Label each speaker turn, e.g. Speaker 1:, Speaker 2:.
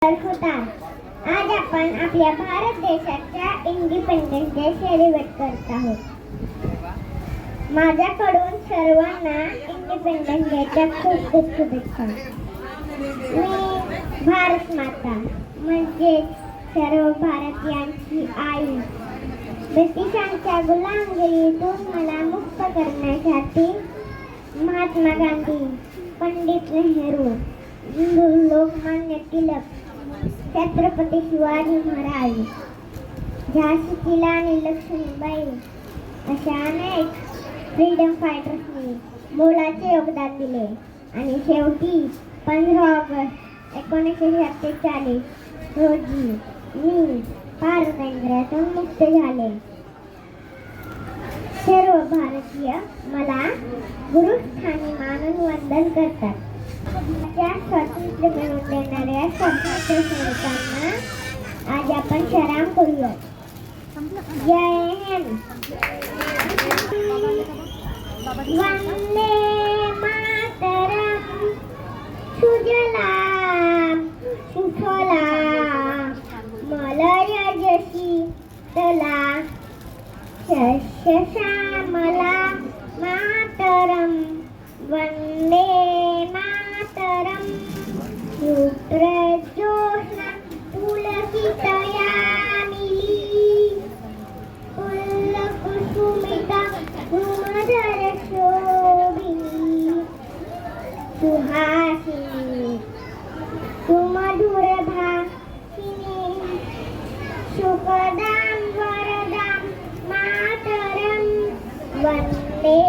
Speaker 1: होता। आज आपण आपल्या भारत देशाच्या इंडिपेंडन्स डे सेलिब्रेट करत आहोत। माझ्याकडून सर्वांना इंडिपेंडन्स डेच्या खूप खूप शुभेच्छा। मी भारत माता म्हणजे सर्व भारतीयांची आई, ब्रिटिशांच्या गुलामगिरीतून मला मुक्त करण्यासाठी महात्मा गांधी, पंडित नेहरू, लोकमान्य टिळक, छत्रपती शिवाजी महाराज, झाशीची राणी लक्ष्मीबाई अशा अनेक फ्रीडम फायटर्सनी मोलाचे योगदान दिले आणि शेवटी 15 ऑगस्ट 1947 रोजी मी पारतंत्र्यातून मुक्त झाले। सर्व भारतीय मला गुरुस्थानी मानून वंदन करतात। स्वातंत्र्य मिळवून देणाऱ्या स्वातंत्र्य सैनिकांना आज आपण सलाम करूया। जय हिंद। वंदे मातरम। सुजलाम सुफलाम मलयज शीतला शस्य श्यामला मातरम। वंदे मातरम। प्रज्योत्स्ना पुलकितयामिनी पुल्लकुसुमिता सुमधुर शोभिनी सुहासिनी सुमधुर भाषिणी सुखदां वरदां मातरं। वन्दे